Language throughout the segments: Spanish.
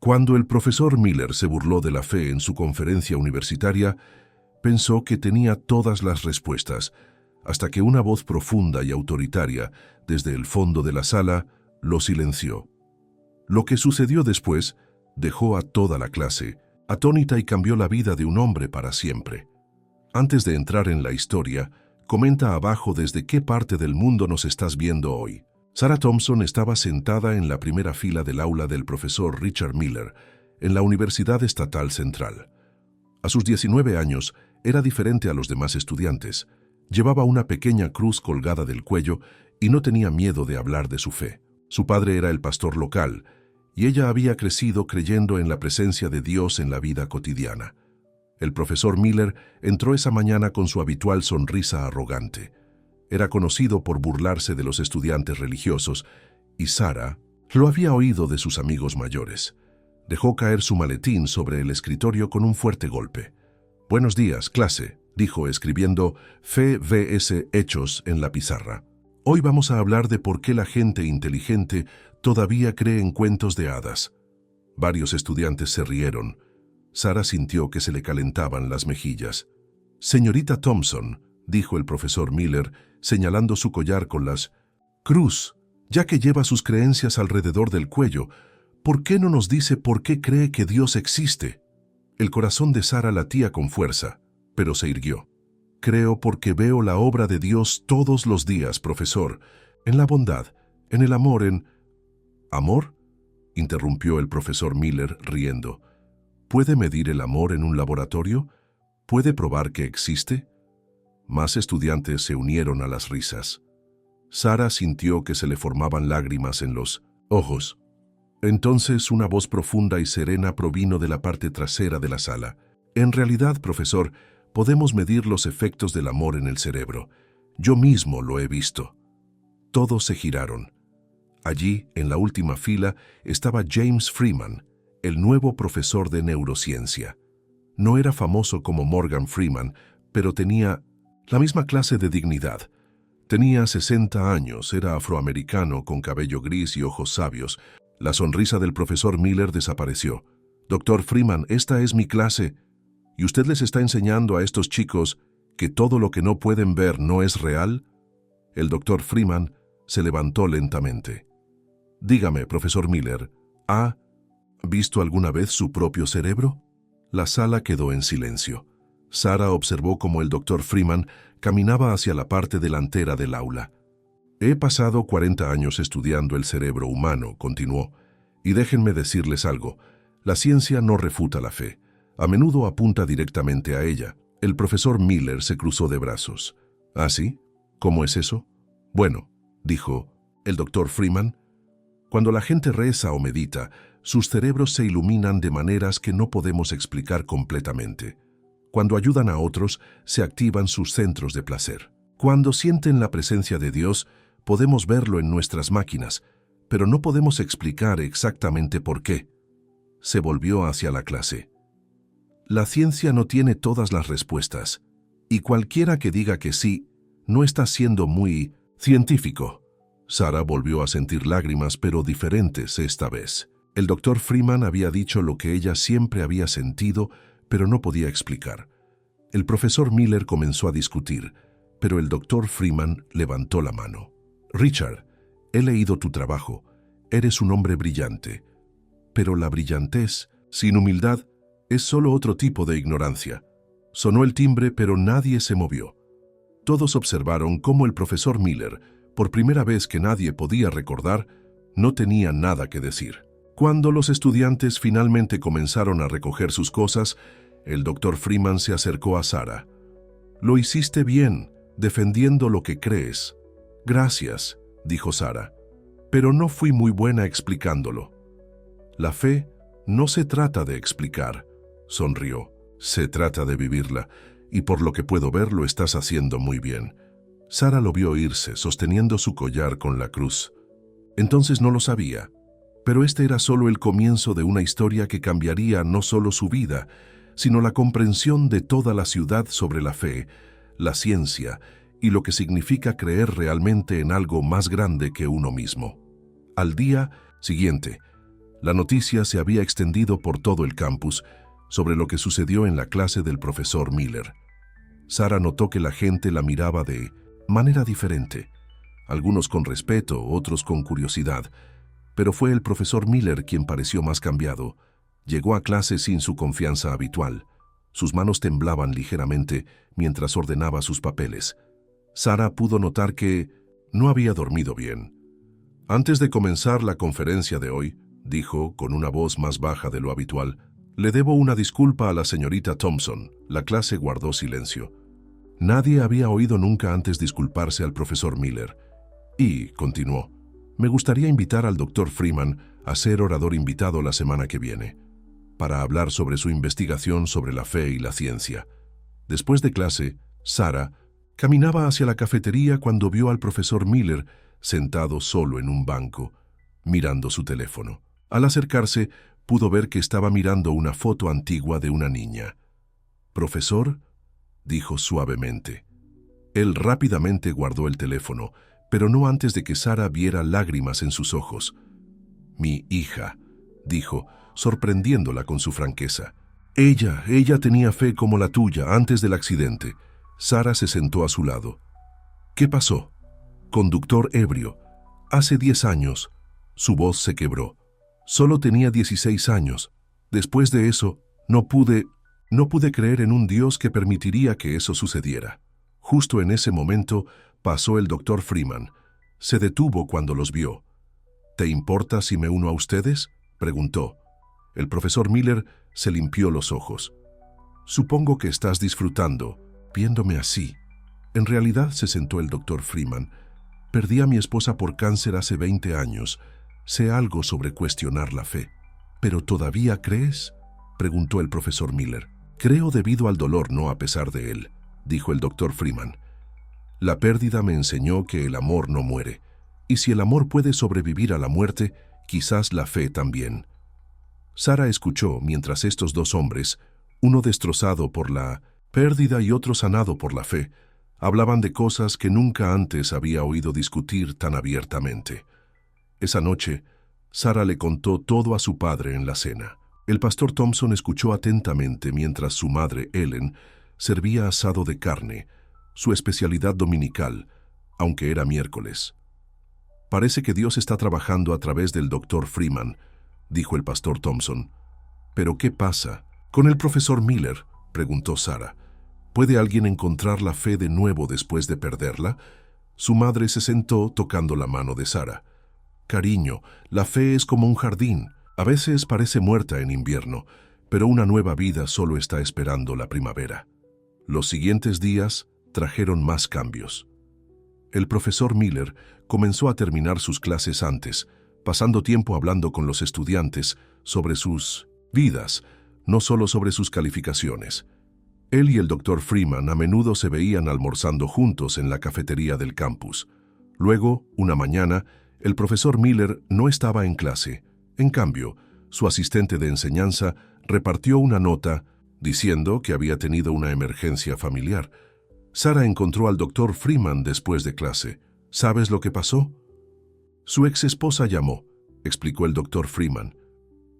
Cuando el profesor Miller se burló de la fe en su conferencia universitaria, pensó que tenía todas las respuestas, hasta que una voz profunda y autoritaria, desde el fondo de la sala, lo silenció. Lo que sucedió después dejó a toda la clase atónita y cambió la vida de un hombre para siempre. Antes de entrar en la historia, comenta abajo desde qué parte del mundo nos estás viendo hoy. Sarah Thompson estaba sentada en la primera fila del aula del profesor Richard Miller, en la Universidad Estatal Central. A sus 19 años, era diferente a los demás estudiantes. Llevaba una pequeña cruz colgada del cuello y no tenía miedo de hablar de su fe. Su padre era el pastor local, y ella había crecido creyendo en la presencia de Dios en la vida cotidiana. El profesor Miller entró esa mañana con su habitual sonrisa arrogante. Era conocido por burlarse de los estudiantes religiosos, y Sarah lo había oído de sus amigos mayores. Dejó caer su maletín sobre el escritorio con un fuerte golpe. «Buenos días, clase», dijo escribiendo Fe vs. Hechos en la pizarra. «Hoy vamos a hablar de por qué la gente inteligente todavía cree en cuentos de hadas». Varios estudiantes se rieron. Sarah sintió que se le calentaban las mejillas. «Señorita Thompson», dijo el profesor Miller, señalando su collar con las cruz, ya que lleva sus creencias alrededor del cuello, ¿por qué no nos dice por qué cree que Dios existe? El corazón de Sarah latía con fuerza, pero se irguió. «Creo porque veo la obra de Dios todos los días, profesor, en la bondad, en el amor, en...» «¿Amor?», interrumpió el profesor Miller, riendo. «¿Puede medir el amor en un laboratorio? ¿Puede probar que existe?». Más estudiantes se unieron a las risas. Sarah sintió que se le formaban lágrimas en los ojos. Entonces una voz profunda y serena provino de la parte trasera de la sala. «En realidad, profesor, podemos medir los efectos del amor en el cerebro. Yo mismo lo he visto». Todos se giraron. Allí, en la última fila, estaba James Freeman, el nuevo profesor de neurociencia. No era famoso como Morgan Freeman, pero tenía la misma clase de dignidad. Tenía 60 años, era afroamericano con cabello gris y ojos sabios. La sonrisa del profesor Miller desapareció. «Doctor Freeman, esta es mi clase. ¿Y usted les está enseñando a estos chicos que todo lo que no pueden ver no es real?». El doctor Freeman se levantó lentamente. «Dígame, profesor Miller, ¿ha visto alguna vez su propio cerebro?». La sala quedó en silencio. Sarah observó cómo el doctor Freeman caminaba hacia la parte delantera del aula. «He pasado 40 años estudiando el cerebro humano», continuó, «y déjenme decirles algo. La ciencia no refuta la fe. A menudo apunta directamente a ella». El profesor Miller se cruzó de brazos. «¿Ah, sí? ¿Cómo es eso?». «Bueno», dijo el doctor Freeman, «cuando la gente reza o medita, sus cerebros se iluminan de maneras que no podemos explicar completamente. Cuando ayudan a otros, se activan sus centros de placer. Cuando sienten la presencia de Dios, podemos verlo en nuestras máquinas, pero no podemos explicar exactamente por qué». Se volvió hacia la clase. «La ciencia no tiene todas las respuestas, y cualquiera que diga que sí, no está siendo muy científico». Sarah volvió a sentir lágrimas, pero diferentes esta vez. El doctor Freeman había dicho lo que ella siempre había sentido, pero no podía explicar. El profesor Miller comenzó a discutir, pero el doctor Freeman levantó la mano. «Richard, he leído tu trabajo. Eres un hombre brillante. Pero la brillantez, sin humildad, es solo otro tipo de ignorancia». Sonó el timbre, pero nadie se movió. Todos observaron cómo el profesor Miller, por primera vez que nadie podía recordar, no tenía nada que decir. Cuando los estudiantes finalmente comenzaron a recoger sus cosas, el doctor Freeman se acercó a Sarah. «Lo hiciste bien, defendiendo lo que crees». «Gracias», dijo Sarah, «pero no fui muy buena explicándolo». «La fe no se trata de explicar», sonrió. «Se trata de vivirla, y por lo que puedo ver lo estás haciendo muy bien». Sarah lo vio irse, sosteniendo su collar con la cruz. Entonces no lo sabía, pero este era solo el comienzo de una historia que cambiaría no solo su vida, sino la comprensión de toda la ciudad sobre la fe, la ciencia y lo que significa creer realmente en algo más grande que uno mismo. Al día siguiente, La noticia se había extendido por todo el campus sobre lo que sucedió en la clase del profesor Miller. Sara notó que la gente la miraba de manera diferente, algunos con respeto, otros con curiosidad, pero fue el profesor Miller quien pareció más cambiado. Llegó a clase sin su confianza habitual. Sus manos temblaban ligeramente mientras ordenaba sus papeles. Sara pudo notar que no había dormido bien. Antes de comenzar la conferencia de hoy, dijo con una voz más baja de lo habitual, le debo una disculpa a la señorita Thompson. La clase guardó silencio. Nadie había oído nunca antes disculparse al profesor Miller. Y, continuó, me gustaría invitar al Dr. Freeman a ser orador invitado la semana que viene, para hablar sobre su investigación sobre la fe y la ciencia. Después de clase, Sara caminaba hacia la cafetería cuando vio al profesor Miller sentado solo en un banco, mirando su teléfono. Al acercarse, pudo ver que estaba mirando una foto antigua de una niña. «¿Profesor?», dijo suavemente. Él rápidamente guardó el teléfono, pero no antes de que Sara viera lágrimas en sus ojos. «Mi hija», dijo, sorprendiéndola con su franqueza. Ella tenía fe como la tuya antes del accidente». Sara se sentó a su lado. «¿Qué pasó?». «Conductor ebrio. Hace 10 años». Su voz se quebró. «Solo tenía 16 años. Después de eso, no pude creer en un Dios que permitiría que eso sucediera». Justo en ese momento pasó el Dr. Freeman. Se detuvo cuando los vio. «¿Te importa si me uno a ustedes?», preguntó. El profesor Miller se limpió los ojos. «Supongo que estás disfrutando, viéndome así». «En realidad», se sentó el Dr. Freeman, «perdí a mi esposa por cáncer hace 20 años. Sé algo sobre cuestionar la fe». «¿Pero todavía crees?», preguntó el profesor Miller. «Creo debido al dolor, no a pesar de él», dijo el Dr. Freeman. «La pérdida me enseñó que el amor no muere, y si el amor puede sobrevivir a la muerte, quizás la fe también». Sara escuchó mientras estos dos hombres, uno destrozado por la pérdida y otro sanado por la fe, hablaban de cosas que nunca antes había oído discutir tan abiertamente. Esa noche, Sara le contó todo a su padre en la cena. El pastor Thompson escuchó atentamente mientras su madre, Ellen, servía asado de carne, su especialidad dominical, aunque era miércoles. «Parece que Dios está trabajando a través del Dr. Freeman», dijo el pastor Thompson. «¿Pero qué pasa con el profesor Miller?», preguntó Sara. «¿Puede alguien encontrar la fe de nuevo después de perderla?». Su madre se sentó tocando la mano de Sara. «Cariño, la fe es como un jardín. A veces parece muerta en invierno, pero una nueva vida solo está esperando la primavera». Los siguientes días trajeron más cambios. El profesor Miller comenzó a terminar sus clases antes, pasando tiempo hablando con los estudiantes sobre sus vidas, no solo sobre sus calificaciones. Él y el Dr. Freeman a menudo se veían almorzando juntos en la cafetería del campus. Luego, una mañana, el profesor Miller no estaba en clase. En cambio, su asistente de enseñanza repartió una nota diciendo que había tenido una emergencia familiar. Sara encontró al Dr. Freeman después de clase. ¿Sabes lo que pasó? «Su ex esposa llamó», explicó el Dr. Freeman.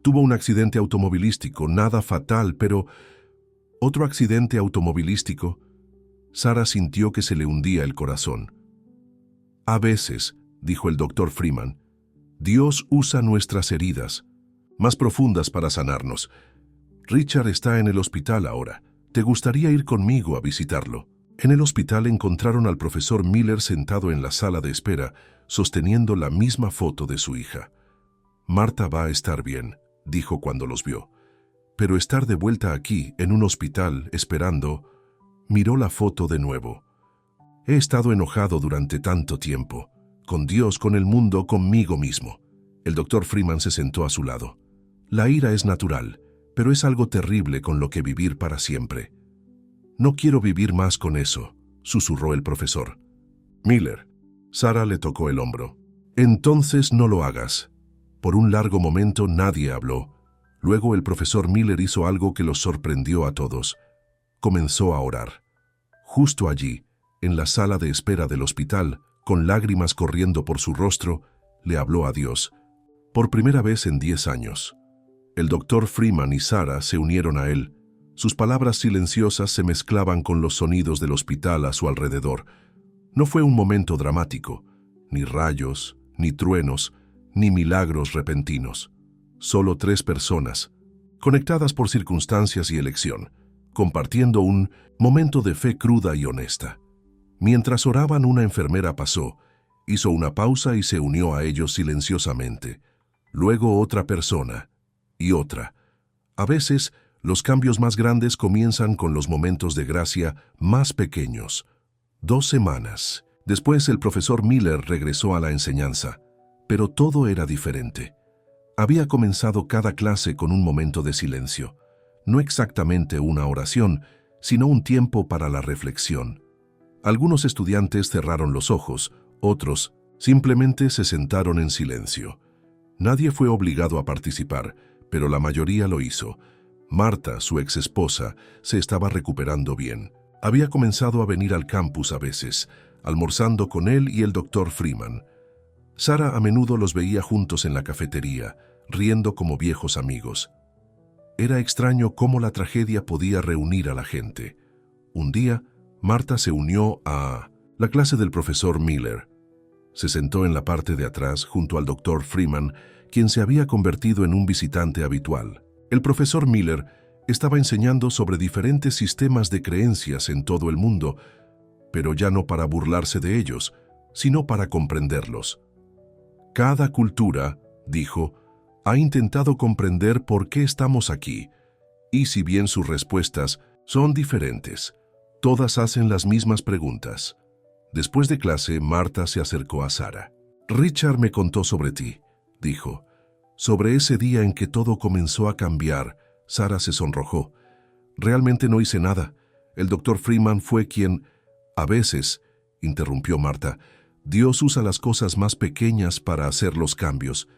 «Tuvo un accidente automovilístico, nada fatal, pero otro accidente automovilístico». Sara sintió que se le hundía el corazón. «A veces», dijo el Dr. Freeman, «Dios usa nuestras heridas más profundas para sanarnos. Richard está en el hospital ahora. ¿Te gustaría ir conmigo a visitarlo?». En el hospital encontraron al profesor Miller sentado en la sala de espera, sosteniendo la misma foto de su hija. «Marta va a estar bien», dijo cuando los vio. «Pero estar de vuelta aquí, en un hospital, esperando...». Miró la foto de nuevo. «He estado enojado durante tanto tiempo. Con Dios, con el mundo, conmigo mismo». El Dr. Freeman se sentó a su lado. «La ira es natural, pero es algo terrible con lo que vivir para siempre». «No quiero vivir más con eso», susurró el profesor. «Miller». Sara le tocó el hombro. «Entonces no lo hagas». Por un largo momento nadie habló. Luego el profesor Miller hizo algo que los sorprendió a todos. Comenzó a orar. Justo allí, en la sala de espera del hospital, con lágrimas corriendo por su rostro, le habló a Dios. Por primera vez en 10 años, el doctor Freeman y Sarah se unieron a él. Sus palabras silenciosas se mezclaban con los sonidos del hospital a su alrededor. No fue un momento dramático, ni rayos, ni truenos, ni milagros repentinos. Solo 3 personas, conectadas por circunstancias y elección, compartiendo un momento de fe cruda y honesta. Mientras oraban, una enfermera pasó, hizo una pausa y se unió a ellos silenciosamente. Luego otra persona, y otra. A veces, los cambios más grandes comienzan con los momentos de gracia más pequeños. 2 semanas. Después el profesor Miller regresó a la enseñanza, pero todo era diferente. Había comenzado cada clase con un momento de silencio. No exactamente una oración, sino un tiempo para la reflexión. Algunos estudiantes cerraron los ojos, otros simplemente se sentaron en silencio. Nadie fue obligado a participar, pero la mayoría lo hizo. Marta, su ex esposa, se estaba recuperando bien. Había comenzado a venir al campus a veces, almorzando con él y el doctor Freeman. Sarah a menudo los veía juntos en la cafetería, riendo como viejos amigos. Era extraño cómo la tragedia podía reunir a la gente. Un día, Marta se unió a la clase del profesor Miller. Se sentó en la parte de atrás junto al doctor Freeman, quien se había convertido en un visitante habitual. El profesor Miller estaba enseñando sobre diferentes sistemas de creencias en todo el mundo, pero ya no para burlarse de ellos, sino para comprenderlos. Cada cultura, dijo, ha intentado comprender por qué estamos aquí, y si bien sus respuestas son diferentes, todas hacen las mismas preguntas. Después de clase, Marta se acercó a Sarah. Richard me contó sobre ti, dijo. Sobre ese día en que todo comenzó a cambiar. Sarah se sonrojó. Realmente no hice nada. El doctor Freeman fue quien... A veces, interrumpió Marta, Dios usa las cosas más pequeñas para hacer los cambios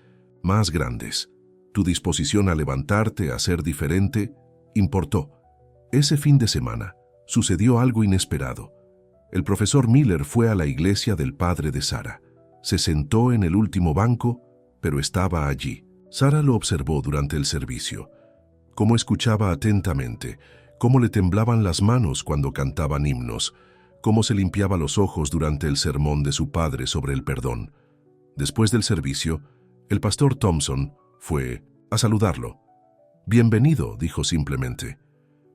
más grandes. Tu disposición a levantarte, a ser diferente, importó. Ese fin de semana sucedió algo inesperado. El profesor Miller fue a la iglesia del padre de Sarah. Se sentó en el último banco, pero estaba allí. Sarah lo observó durante el servicio. Cómo escuchaba atentamente, cómo le temblaban las manos cuando cantaban himnos, cómo se limpiaba los ojos durante el sermón de su padre sobre el perdón. Después del servicio, el pastor Thompson fue a saludarlo. Bienvenido, dijo simplemente.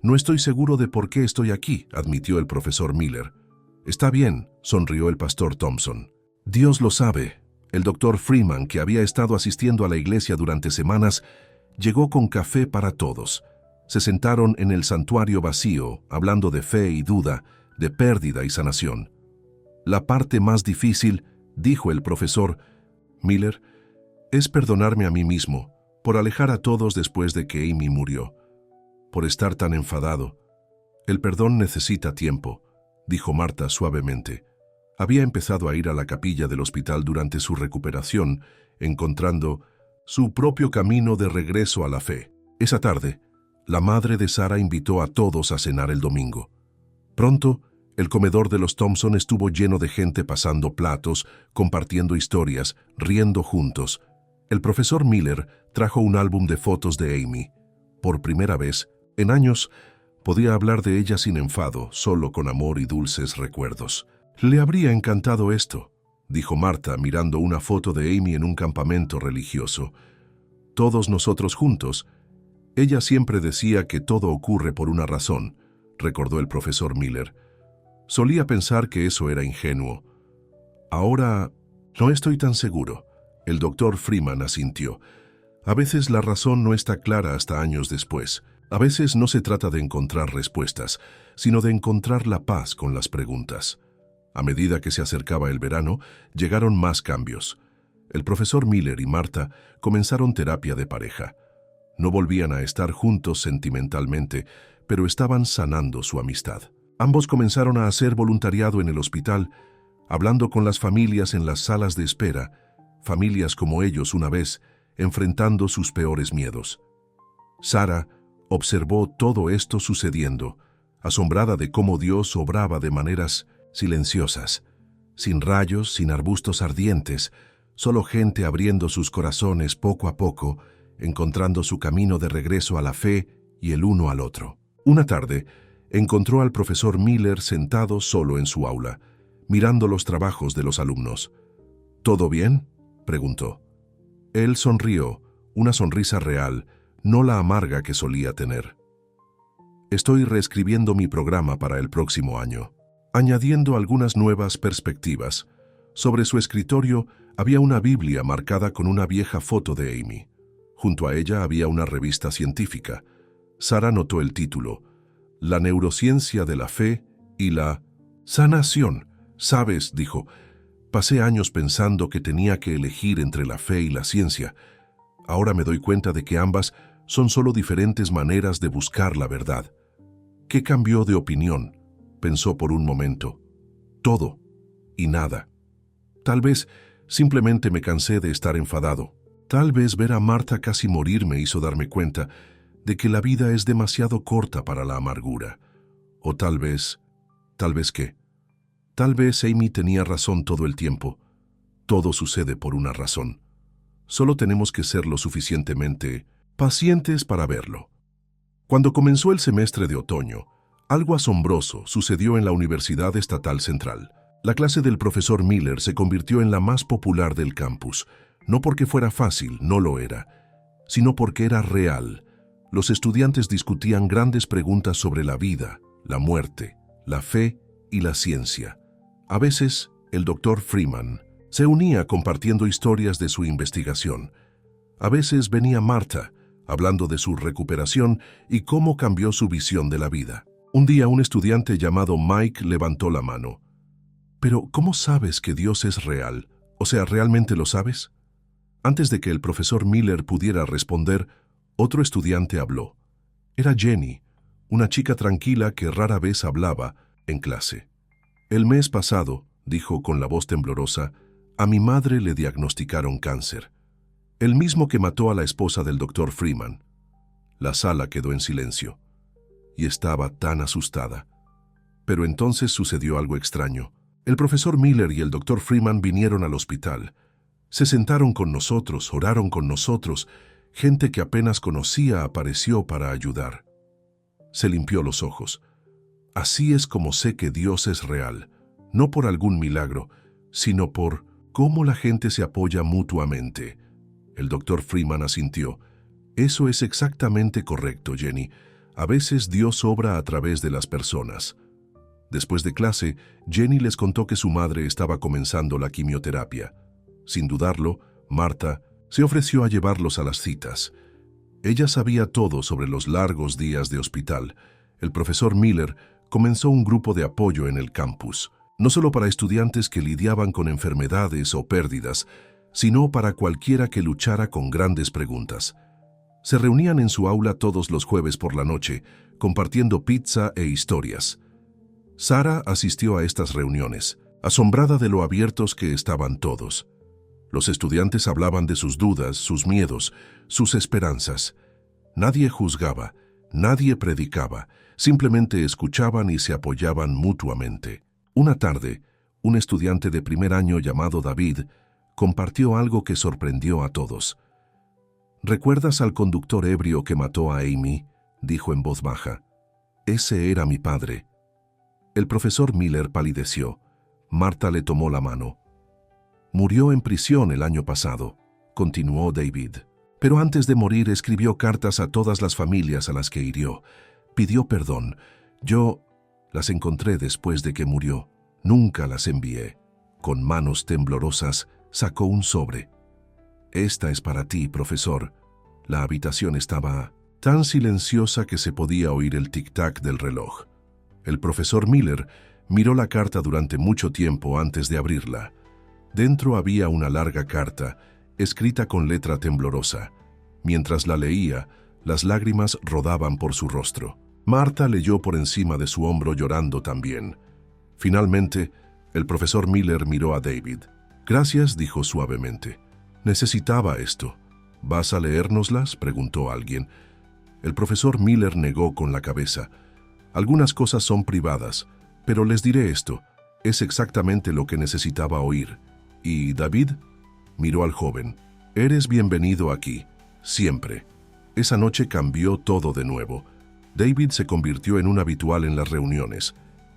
No estoy seguro de por qué estoy aquí, admitió el profesor Miller. Está bien, sonrió el pastor Thompson. Dios lo sabe. El doctor Freeman, que había estado asistiendo a la iglesia durante semanas, llegó con café para todos. Se sentaron en el santuario vacío, hablando de fe y duda, de pérdida y sanación. La parte más difícil, dijo el profesor Miller, es perdonarme a mí mismo por alejar a todos después de que Amy murió, por estar tan enfadado. El perdón necesita tiempo, dijo Marta suavemente. Había empezado a ir a la capilla del hospital durante su recuperación, encontrando su propio camino de regreso a la fe. Esa tarde, la madre de Sarah invitó a todos a cenar el domingo. Pronto, el comedor de los Thompson estuvo lleno de gente pasando platos, compartiendo historias, riendo juntos. El profesor Miller trajo un álbum de fotos de Amy. Por primera vez, en años, podía hablar de ella sin enfado, solo con amor y dulces recuerdos. Le habría encantado esto, dijo Marta mirando una foto de Amy en un campamento religioso. Todos nosotros juntos. Ella siempre decía que todo ocurre por una razón, recordó el profesor Miller. Solía pensar que eso era ingenuo. Ahora no estoy tan seguro. El doctor Freeman asintió. A veces la razón no está clara hasta años después. A veces no se trata de encontrar respuestas, sino de encontrar la paz con las preguntas. A medida que se acercaba el verano, llegaron más cambios. El profesor Miller y Marta comenzaron terapia de pareja. No volvían a estar juntos sentimentalmente, pero estaban sanando su amistad. Ambos comenzaron a hacer voluntariado en el hospital, hablando con las familias en las salas de espera, familias como ellos una vez, enfrentando sus peores miedos. Sarah observó todo esto sucediendo, asombrada de cómo Dios obraba de maneras silenciosas, sin rayos, sin arbustos ardientes, solo gente abriendo sus corazones poco a poco, encontrando su camino de regreso a la fe y el uno al otro. Una tarde, encontró al profesor Miller sentado solo en su aula, mirando los trabajos de los alumnos. ¿Todo bien?, preguntó. Él sonrió, una sonrisa real, no la amarga que solía tener. Estoy reescribiendo mi programa para el próximo año, añadiendo algunas nuevas perspectivas. Sobre su escritorio había una Biblia marcada con una vieja foto de Amy. Junto a ella había una revista científica. Sara notó el título: La neurociencia de la fe y la sanación. «Sabes», dijo, «pasé años pensando que tenía que elegir entre la fe y la ciencia. Ahora me doy cuenta de que ambas son solo diferentes maneras de buscar la verdad». ¿Qué cambió de opinión?, pensó por un momento. Todo y nada. Tal vez simplemente me cansé de estar enfadado. Tal vez ver a Marta casi morir me hizo darme cuenta de que la vida es demasiado corta para la amargura. O tal vez ¿qué? Tal vez Amy tenía razón todo el tiempo. Todo sucede por una razón. Solo tenemos que ser lo suficientemente pacientes para verlo. Cuando comenzó el semestre de otoño, algo asombroso sucedió en la Universidad Estatal Central. La clase del profesor Miller se convirtió en la más popular del campus, no porque fuera fácil, no lo era, sino porque era real. Los estudiantes discutían grandes preguntas sobre la vida, la muerte, la fe y la ciencia. A veces, el doctor Freeman se unía compartiendo historias de su investigación. A veces venía Marta, hablando de su recuperación y cómo cambió su visión de la vida. Un día un estudiante llamado Mike levantó la mano. «Pero, ¿cómo sabes que Dios es real? O sea, ¿realmente lo sabes?». Antes de que el profesor Miller pudiera responder, otro estudiante habló. Era Jenny, una chica tranquila que rara vez hablaba en clase. «El mes pasado», dijo con la voz temblorosa, «a mi madre le diagnosticaron cáncer. El mismo que mató a la esposa del doctor Freeman». La sala quedó en silencio. Y estaba tan asustada. Pero entonces sucedió algo extraño. El profesor Miller y el doctor Freeman vinieron al hospital. Se sentaron con nosotros, oraron con nosotros. Gente que apenas conocía apareció para ayudar. Se limpió los ojos. Así es como sé que Dios es real, no por algún milagro, sino por cómo la gente se apoya mutuamente. El doctor Freeman asintió. Eso es exactamente correcto, Jenny. A veces Dios obra a través de las personas. Después de clase, Jenny les contó que su madre estaba comenzando la quimioterapia. Sin dudarlo, Marta se ofreció a llevarlos a las citas. Ella sabía todo sobre los largos días de hospital. El profesor Miller comenzó un grupo de apoyo en el campus, no solo para estudiantes que lidiaban con enfermedades o pérdidas, sino para cualquiera que luchara con grandes preguntas. Se reunían en su aula todos los jueves por la noche, compartiendo pizza e historias. Sara asistió a estas reuniones, asombrada de lo abiertos que estaban todos. Los estudiantes hablaban de sus dudas, sus miedos, sus esperanzas. Nadie juzgaba, nadie predicaba, simplemente escuchaban y se apoyaban mutuamente. Una tarde, un estudiante de primer año llamado David compartió algo que sorprendió a todos. «¿Recuerdas al conductor ebrio que mató a Amy?», dijo en voz baja. «Ese era mi padre». El profesor Miller palideció. Marta le tomó la mano. «Murió en prisión el año pasado», continuó David. «Pero antes de morir escribió cartas a todas las familias a las que hirió. Pidió perdón. Yo las encontré después de que murió. Nunca las envié». Con manos temblorosas sacó un sobre. «Esta es para ti, profesor». La habitación estaba tan silenciosa que se podía oír el tic-tac del reloj. El profesor Miller miró la carta durante mucho tiempo antes de abrirla. Dentro había una larga carta, escrita con letra temblorosa. Mientras la leía, las lágrimas rodaban por su rostro. Marta leyó por encima de su hombro llorando también. Finalmente, el profesor Miller miró a David. «Gracias», dijo suavemente. «Necesitaba esto». «¿Vas a leérnoslas?», preguntó alguien. El profesor Miller negó con la cabeza. «Algunas cosas son privadas, pero les diré esto. Es exactamente lo que necesitaba oír». «¿Y David?». Miró al joven. «Eres bienvenido aquí, siempre». Esa noche cambió todo de nuevo. David se convirtió en un habitual en las reuniones.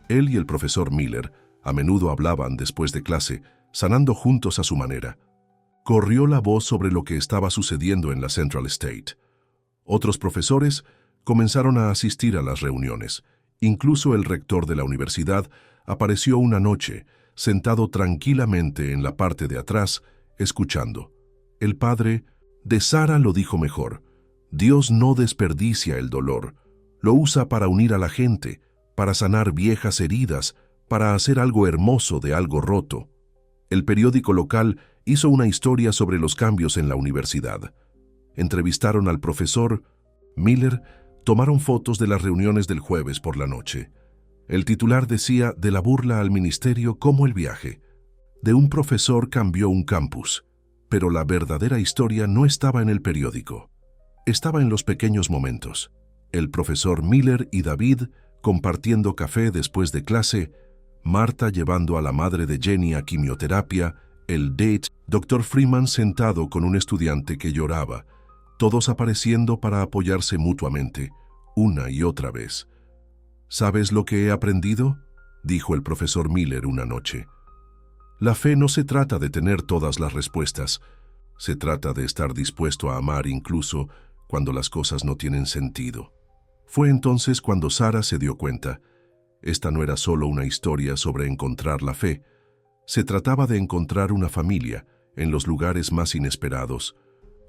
Él y el profesor Miller a menudo hablaban después de clase, sanando juntos a su manera. Corrió la voz sobre lo que estaba sucediendo en la Central State. Otros profesores comenzaron a asistir a las reuniones. Incluso el rector de la universidad apareció una noche, sentado tranquilamente en la parte de atrás, escuchando. El padre de Sarah lo dijo mejor. Dios no desperdicia el dolor. Lo usa para unir a la gente, para sanar viejas heridas, para hacer algo hermoso de algo roto. El periódico local hizo una historia sobre los cambios en la universidad. Entrevistaron al profesor Miller, tomaron fotos de las reuniones del jueves por la noche. El titular decía: de la burla al ministerio como el viaje. De un profesor cambió un campus. Pero la verdadera historia no estaba en el periódico. Estaba en los pequeños momentos. El profesor Miller y David compartiendo café después de clase, Marta llevando a la madre de Jenny a quimioterapia, el date, Dr. Freeman sentado con un estudiante que lloraba, todos apareciendo para apoyarse mutuamente, una y otra vez. ¿Sabes lo que he aprendido?, dijo el profesor Miller una noche. La fe no se trata de tener todas las respuestas, se trata de estar dispuesto a amar incluso cuando las cosas no tienen sentido. Fue entonces cuando Sarah se dio cuenta. Esta no era solo una historia sobre encontrar la fe. Se trataba de encontrar una familia en los lugares más inesperados.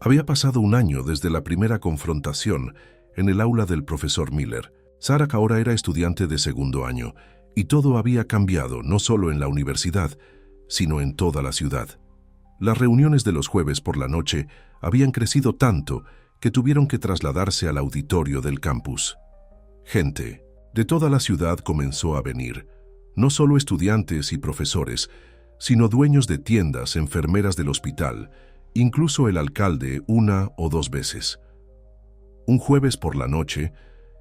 Había pasado un año desde la primera confrontación en el aula del profesor Miller. Sarah ahora era estudiante de segundo año y todo había cambiado no solo en la universidad, sino en toda la ciudad. Las reuniones de los jueves por la noche habían crecido tanto que tuvieron que trasladarse al auditorio del campus. Gente de toda la ciudad comenzó a venir, no solo estudiantes y profesores, sino dueños de tiendas, enfermeras del hospital, incluso el alcalde una o dos veces. Un jueves por la noche,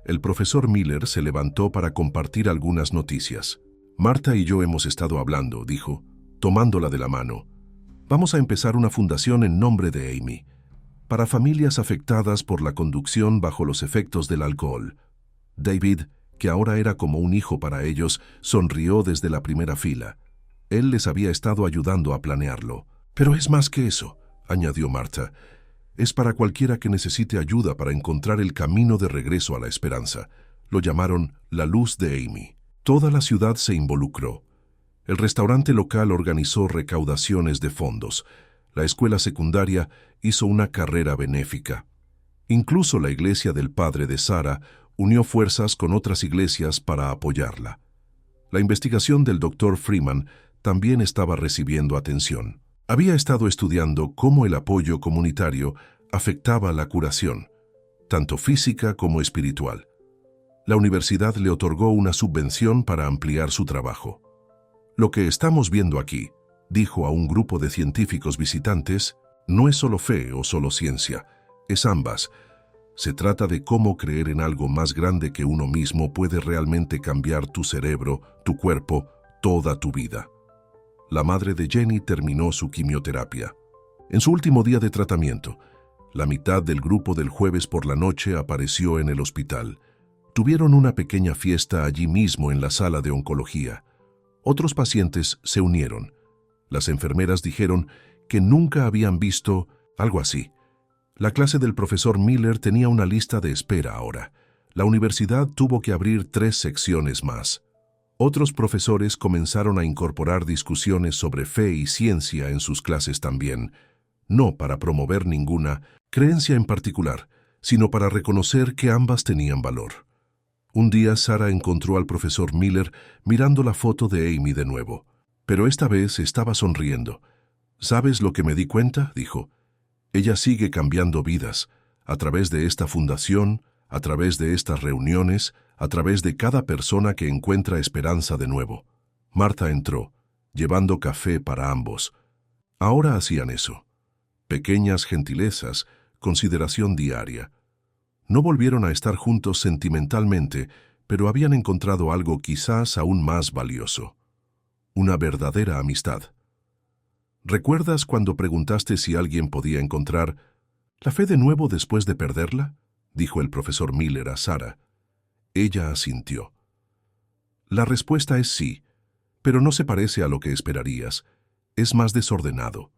el profesor Miller se levantó para compartir algunas noticias. Marta y yo hemos estado hablando, dijo, tomándola de la mano. Vamos a empezar una fundación en nombre de Amy, para familias afectadas por la conducción bajo los efectos del alcohol. David, que ahora era como un hijo para ellos, sonrió desde la primera fila. Él les había estado ayudando a planearlo. Pero es más que eso, añadió Marta. Es para cualquiera que necesite ayuda para encontrar el camino de regreso a la esperanza. Lo llamaron la luz de Amy. Toda la ciudad se involucró. El restaurante local organizó recaudaciones de fondos. La escuela secundaria hizo una carrera benéfica. Incluso la iglesia del padre de Sarah unió fuerzas con otras iglesias para apoyarla. La investigación del Dr. Freeman también estaba recibiendo atención. Había estado estudiando cómo el apoyo comunitario afectaba la curación, tanto física como espiritual. La universidad le otorgó una subvención para ampliar su trabajo. Lo que estamos viendo aquí, dijo a un grupo de científicos visitantes, no es solo fe o solo ciencia, es ambas. Se trata de cómo creer en algo más grande que uno mismo puede realmente cambiar tu cerebro, tu cuerpo, toda tu vida. La madre de Jenny terminó su quimioterapia. En su último día de tratamiento, la mitad del grupo del jueves por la noche apareció en el hospital. Tuvieron una pequeña fiesta allí mismo en la sala de oncología. Otros pacientes se unieron. Las enfermeras dijeron que nunca habían visto algo así. La clase del profesor Miller tenía una lista de espera ahora. La universidad tuvo que abrir 3 secciones más. Otros profesores comenzaron a incorporar discusiones sobre fe y ciencia en sus clases también, no para promover ninguna creencia en particular, sino para reconocer que ambas tenían valor. Un día Sarah encontró al profesor Miller mirando la foto de Amy de nuevo, pero esta vez estaba sonriendo. ¿Sabes lo que me di cuenta?, dijo. Ella sigue cambiando vidas, a través de esta fundación, a través de estas reuniones, a través de cada persona que encuentra esperanza de nuevo. Marta entró, llevando café para ambos. Ahora hacían eso. Pequeñas gentilezas, consideración diaria. No volvieron a estar juntos sentimentalmente, pero habían encontrado algo quizás aún más valioso. Una verdadera amistad. ¿Recuerdas cuando preguntaste si alguien podía encontrar la fe de nuevo después de perderla?, dijo el profesor Miller a Sara. Ella asintió. La respuesta es sí, pero no se parece a lo que esperarías. Es más desordenado,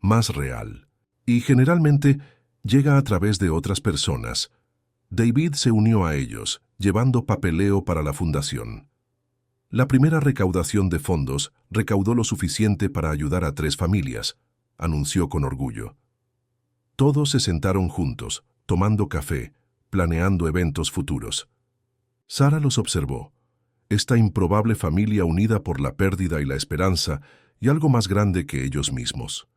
más real, y generalmente llega a través de otras personas. David se unió a ellos, llevando papeleo para la fundación. La primera recaudación de fondos recaudó lo suficiente para ayudar a 3 familias, anunció con orgullo. Todos se sentaron juntos, tomando café, planeando eventos futuros. Sara los observó. Esta improbable familia unida por la pérdida y la esperanza y algo más grande que ellos mismos.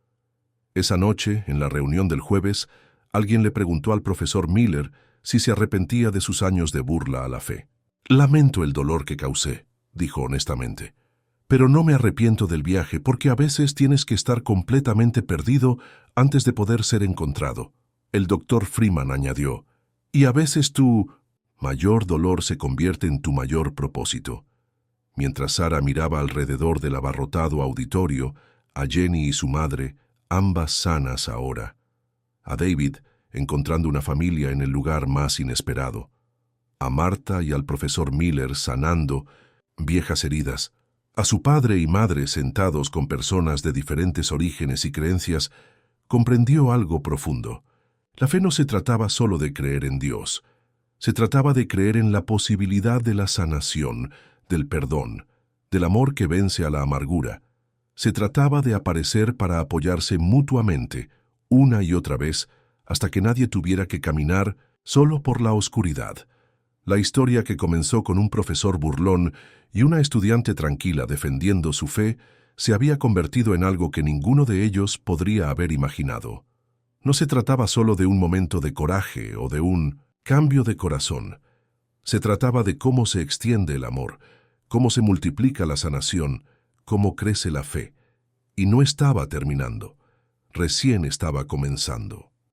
Esa noche, en la reunión del jueves, alguien le preguntó al profesor Miller si se arrepentía de sus años de burla a la fe. «Lamento el dolor que causé», dijo honestamente, «pero no me arrepiento del viaje porque a veces tienes que estar completamente perdido antes de poder ser encontrado». El doctor Freeman añadió, «y a veces tu mayor dolor se convierte en tu mayor propósito». Mientras Sara miraba alrededor del abarrotado auditorio, a Jenny y su madre, ambas sanas ahora. A David, encontrando una familia en el lugar más inesperado. A Marta y al profesor Miller sanando viejas heridas. A su padre y madre sentados con personas de diferentes orígenes y creencias, comprendió algo profundo. La fe no se trataba solo de creer en Dios. Se trataba de creer en la posibilidad de la sanación, del perdón, del amor que vence a la amargura. Se trataba de aparecer para apoyarse mutuamente, una y otra vez, hasta que nadie tuviera que caminar solo por la oscuridad. La historia, que comenzó con un profesor burlón y una estudiante tranquila defendiendo su fe, se había convertido en algo que ninguno de ellos podría haber imaginado. No se trataba solo de un momento de coraje o de un cambio de corazón. Se trataba de cómo se extiende el amor, cómo se multiplica la sanación, cómo crece la fe. Y no estaba terminando, recién estaba comenzando.